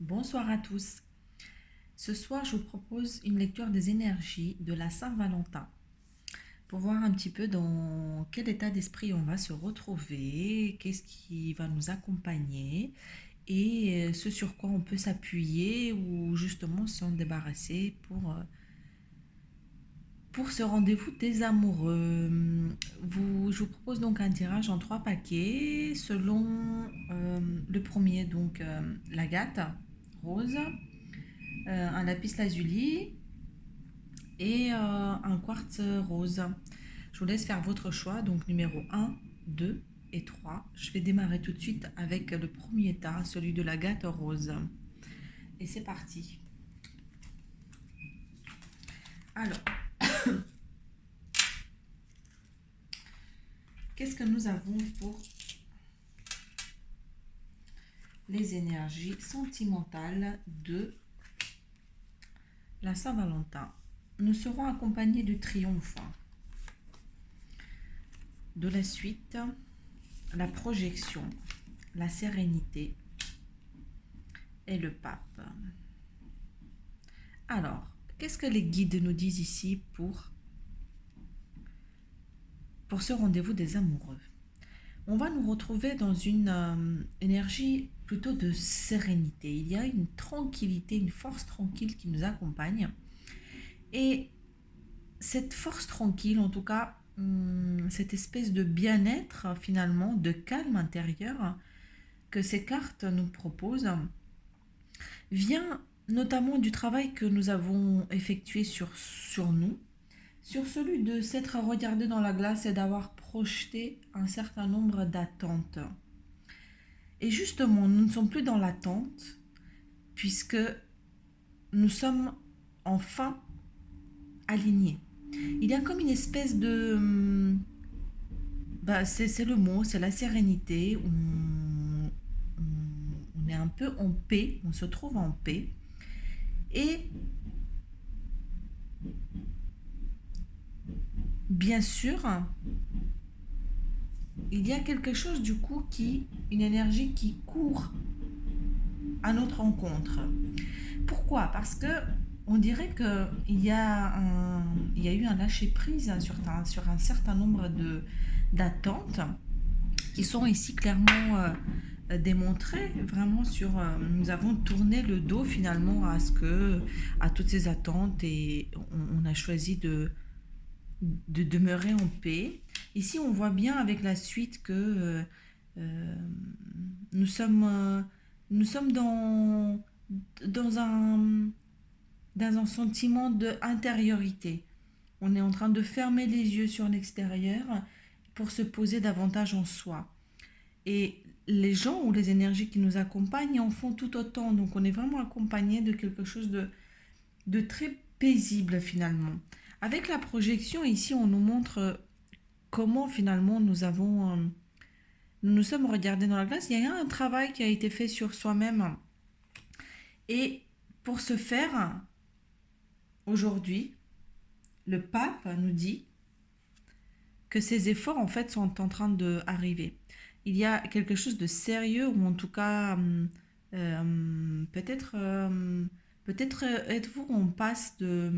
Bonsoir à tous. Ce soir, je vous propose une lecture des énergies de la Saint-Valentin pour voir un petit peu dans quel état d'esprit on va se retrouver, qu'est-ce qui va nous accompagner et ce sur quoi on peut s'appuyer ou justement s'en débarrasser pour ce rendez-vous des amoureux. Je vous propose donc un tirage en 3 paquets selon le premier, donc l'agate rose, un lapis lazuli et un quartz rose. Je vous laisse faire votre choix, donc numéro 1, 2 et 3. Je vais démarrer tout de suite avec le premier tas, celui de l'agate rose. Et c'est parti. Alors, qu'est-ce que nous avons pour les énergies sentimentales de la Saint-Valentin? Nous serons accompagnés du triomphe, de la suite, la projection, la sérénité et le pape. Alors, qu'est-ce que les guides nous disent ici pour ce rendez-vous des amoureux? On va nous retrouver dans une énergie plutôt de sérénité. Il y a une tranquillité, une force tranquille qui nous accompagne. Et cette force tranquille, en tout cas, cette espèce de bien-être finalement, de calme intérieur que ces cartes nous proposent, vient notamment du travail que nous avons effectué sur nous, sur celui de s'être regardé dans la glace et d'avoir projeté un certain nombre d'attentes. Et justement, nous ne sommes plus dans l'attente, puisque nous sommes enfin alignés. Il y a comme une espèce de... c'est le mot, c'est la sérénité. On est un peu en paix, on se trouve en paix. Et bien sûr, il y a quelque chose du coup une énergie qui court à notre rencontre. Pourquoi? Parce que on dirait il y a eu un lâcher prise sur un certain nombre d'attentes qui sont ici clairement démontrées. Vraiment nous avons tourné le dos finalement à toutes ces attentes et on a choisi de demeurer en paix. Ici, on voit bien avec la suite que euh, nous sommes, euh, nous sommes dans un, dans un sentiment d'intériorité. On est en train de fermer les yeux sur l'extérieur pour se poser davantage en soi. Et les gens ou les énergies qui nous accompagnent en font tout autant. Donc on est vraiment accompagné de quelque chose de très paisible finalement. Avec la projection, ici, on nous montre comment finalement nous nous sommes regardés dans la glace. Il y a un travail qui a été fait sur soi-même. Et pour ce faire, aujourd'hui, le pape nous dit que ces efforts, en fait, sont en train d'arriver. Il y a quelque chose de sérieux, ou en tout cas, peut-être peut-être êtes-vous en passe de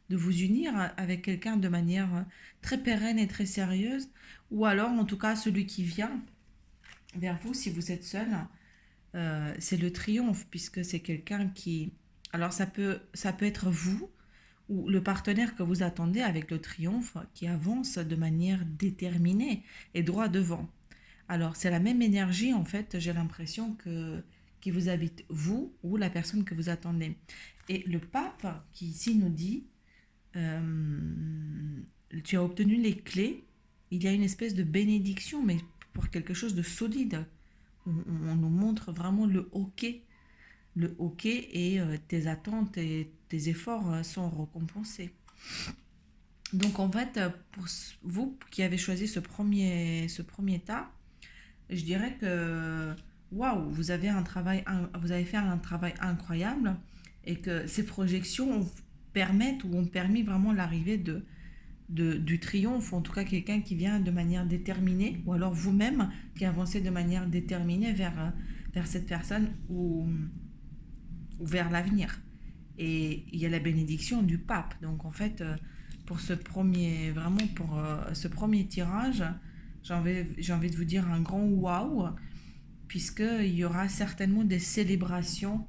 vous unir avec quelqu'un de manière très pérenne et très sérieuse, ou alors en tout cas celui qui vient vers vous si vous êtes seul, c'est le triomphe puisque c'est quelqu'un qui... Alors ça peut être vous ou le partenaire que vous attendez avec le triomphe qui avance de manière déterminée et droit devant. Alors c'est la même énergie en fait, j'ai l'impression que qui vous habite, vous ou la personne que vous attendez. Et le pape qui ici nous dit, tu as obtenu les clés, il y a une espèce de bénédiction, mais pour quelque chose de solide. On nous montre vraiment le hockey et tes attentes et tes efforts sont récompensés. Donc en fait, pour vous qui avez choisi ce premier tas, je dirais que waouh, vous avez fait un travail incroyable et que ces projections permettent ou ont permis vraiment l'arrivée du triomphe, en tout cas quelqu'un qui vient de manière déterminée, ou alors vous-même qui avancez de manière déterminée vers cette personne ou vers l'avenir. Et il y a la bénédiction du pape. Donc en fait, pour ce premier, vraiment pour ce premier tirage, j'ai envie de vous dire un grand waouh, puisqu'il y aura certainement des célébrations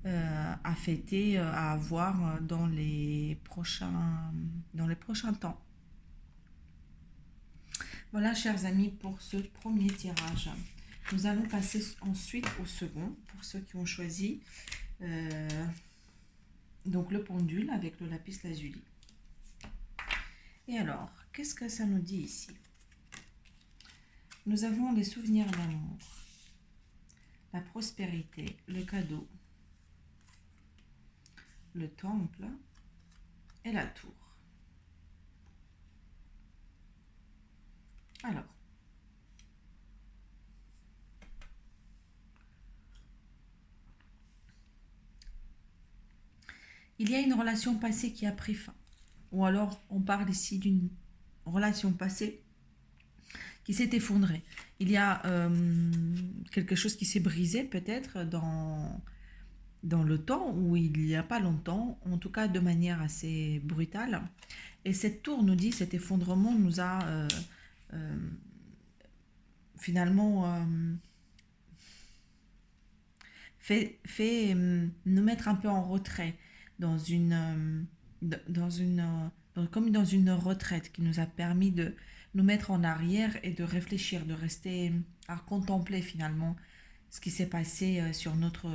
à fêter, à avoir dans les prochains temps. Voilà, chers amis, pour ce premier tirage. Nous allons passer ensuite au second, pour ceux qui ont choisi donc le pendule avec le lapis lazuli. Et alors, qu'est-ce que ça nous dit ici? Nous avons les souvenirs d'amour, la prospérité, le cadeau, le temple et la tour. Alors, il y a une relation passée qui a pris fin. Ou alors, on parle ici d'une relation passée qui s'est effondrée. Il y a quelque chose qui s'est brisé peut-être dans le temps, ou il n'y a pas longtemps, en tout cas de manière assez brutale. Et cette tour nous dit, cet effondrement nous a finalement fait nous mettre un peu en retrait dans comme dans une retraite qui nous a permis de nous mettre en arrière et de réfléchir, de rester à contempler finalement ce qui s'est passé sur notre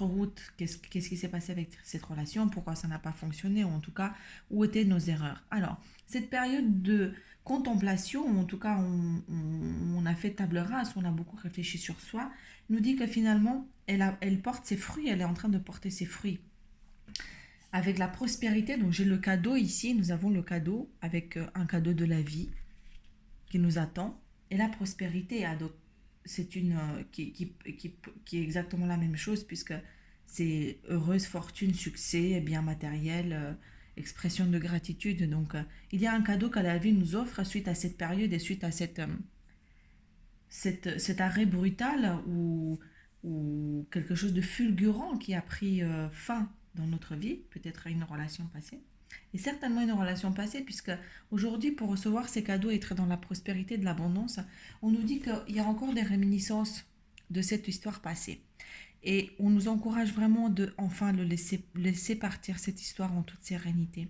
route, qu'est-ce qui s'est passé avec cette relation, pourquoi ça n'a pas fonctionné, ou en tout cas, où étaient nos erreurs. Alors, cette période de contemplation, ou en tout cas, on a fait table rase, on a beaucoup réfléchi sur soi, nous dit que finalement, elle porte ses fruits, elle est en train de porter ses fruits. Avec la prospérité, donc j'ai le cadeau ici, nous avons le cadeau avec un cadeau de la vie qui nous attend, et la prospérité, c'est une qui est exactement la même chose, puisque c'est heureuse, fortune, succès, bien matériel, expression de gratitude. Donc il y a un cadeau que la vie nous offre suite à cette période et suite à cet arrêt brutal ou quelque chose de fulgurant qui a pris fin dans notre vie, peut-être une relation passée. Et certainement une relation passée, puisque aujourd'hui, pour recevoir ces cadeaux et être dans la prospérité, de l'abondance, on nous dit qu'il y a encore des réminiscences de cette histoire passée. Et on nous encourage vraiment de enfin laisser partir cette histoire en toute sérénité.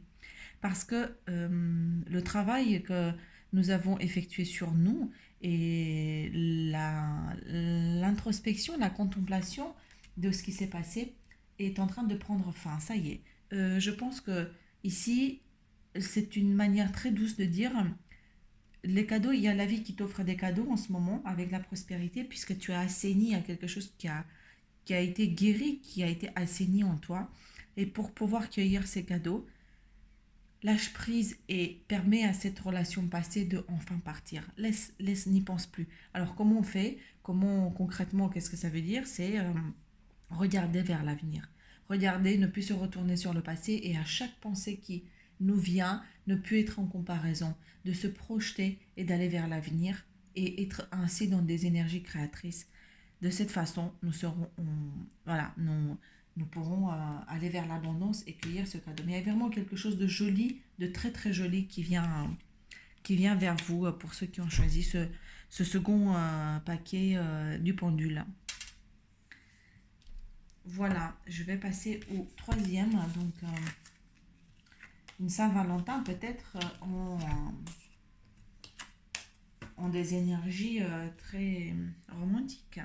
Parce que le travail que nous avons effectué sur nous et l'introspection, la contemplation de ce qui s'est passé est en train de prendre fin. Ça y est. Je pense que ici, c'est une manière très douce de dire les cadeaux, il y a la vie qui t'offre des cadeaux en ce moment avec la prospérité, puisque tu as assaini à quelque chose qui a été guéri, qui a été assaini en toi. Et pour pouvoir cueillir ces cadeaux, lâche prise et permet à cette relation passée de enfin partir. N'y pense plus. Alors comment on fait? Comment concrètement, qu'est-ce que ça veut dire? C'est regarder vers l'avenir. Regarder, ne plus se retourner sur le passé et à chaque pensée qui nous vient, ne plus être en comparaison, de se projeter et d'aller vers l'avenir et être ainsi dans des énergies créatrices. De cette façon, nous pourrons aller vers l'abondance et cueillir ce cadeau. Mais il y a vraiment quelque chose de joli, de très très joli qui vient vers vous pour ceux qui ont choisi ce second paquet du pendule. Voilà, je vais passer au troisième. Donc, une Saint-Valentin peut-être en des énergies très romantiques.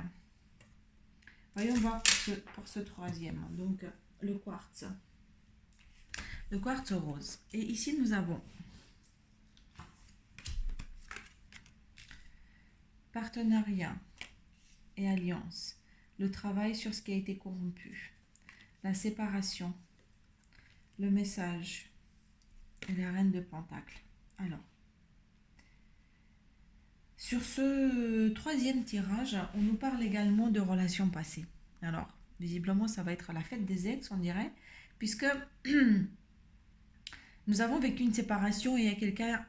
Voyons voir pour ce troisième. Donc, le quartz. Le quartz rose. Et ici, nous avons partenariat et alliance. Le travail sur ce qui a été corrompu. La séparation. Le message. Et la reine de Pentacle. Alors, sur ce troisième tirage, on nous parle également de relations passées. Alors, visiblement, ça va être la fête des ex, on dirait, puisque nous avons vécu une séparation et il y a quelqu'un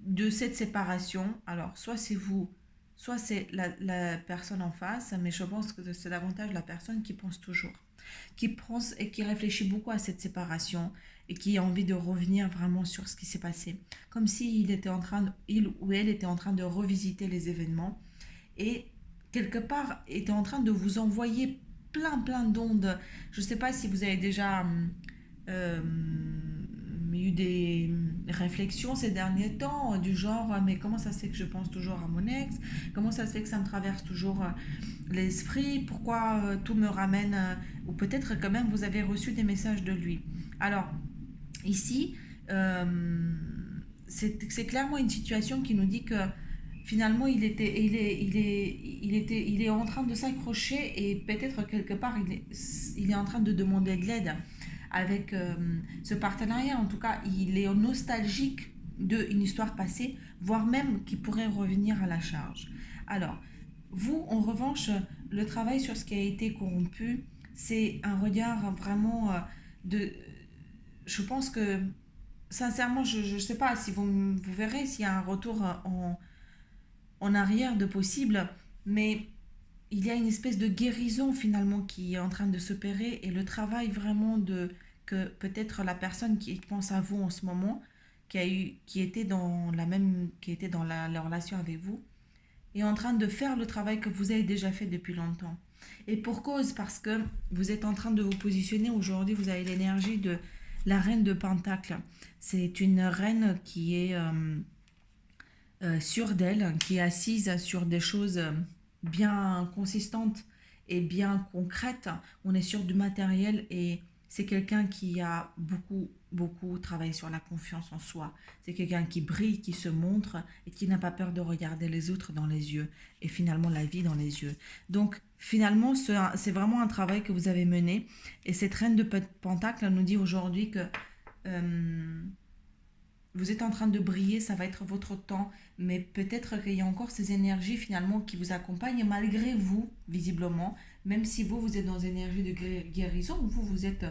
de cette séparation. Alors, soit c'est vous soit c'est la personne en face, mais je pense que c'est davantage la personne qui pense toujours, qui pense et qui réfléchit beaucoup à cette séparation et qui a envie de revenir vraiment sur ce qui s'est passé, comme s'il était en train, il ou elle était en train de revisiter les événements et quelque part était en train de vous envoyer plein d'ondes. Je ne sais pas si vous avez déjà euh, eu des réflexions ces derniers temps du genre mais comment ça se fait que je pense toujours à mon ex, comment ça se fait que ça me traverse toujours l'esprit, pourquoi tout me ramène ou peut-être quand même vous avez reçu des messages de lui. Alors ici c'est clairement une situation qui nous dit que finalement il est en train de s'accrocher et peut-être quelque part il est en train de demander de l'aide avec ce partenariat. En tout cas, il est nostalgique d'une histoire passée, voire même qu'il pourrait revenir à la charge. Alors, vous, en revanche, le travail sur ce qui a été corrompu, c'est un regard vraiment de... Je pense que, sincèrement, je ne sais pas si vous verrez s'il y a un retour en arrière de possible, mais il y a une espèce de guérison finalement qui est en train de s'opérer et le travail vraiment de que peut-être la personne qui pense à vous en ce moment, qui était dans la relation avec vous, est en train de faire le travail que vous avez déjà fait depuis longtemps. Et pour cause, parce que vous êtes en train de vous positionner aujourd'hui, vous avez l'énergie de la reine de Pentacle. C'est une reine qui est sûre d'elle, qui est assise sur des choses bien consistantes et bien concrètes. On est sur du matériel et c'est quelqu'un qui a beaucoup travaillé sur la confiance en soi. C'est quelqu'un qui brille, qui se montre et qui n'a pas peur de regarder les autres dans les yeux et finalement la vie dans les yeux. Donc finalement, c'est vraiment un travail que vous avez mené et cette reine de Pentacle nous dit aujourd'hui que euh, vous êtes en train de briller, ça va être votre temps, mais peut-être qu'il y a encore ces énergies finalement qui vous accompagnent malgré vous, visiblement, même si vous êtes dans une énergie de guérison, vous êtes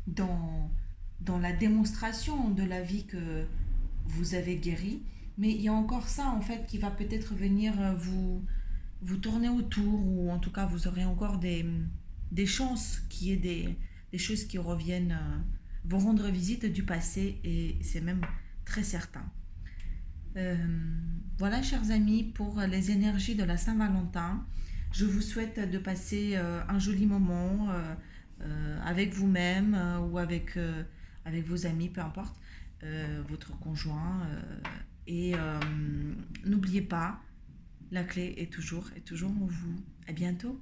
dans, dans la démonstration de la vie que vous avez guérie, mais il y a encore ça en fait qui va peut-être venir vous tourner autour, ou en tout cas vous aurez encore des chances qu'il y ait des choses qui reviennent, vous rendre visite du passé, et c'est même très certain. Euh, voilà, chers amis, pour les énergies de la Saint-Valentin. Je vous souhaite de passer un joli moment avec vous-même ou avec vos amis, peu importe, votre conjoint. Et n'oubliez pas, la clé est toujours en vous. À bientôt.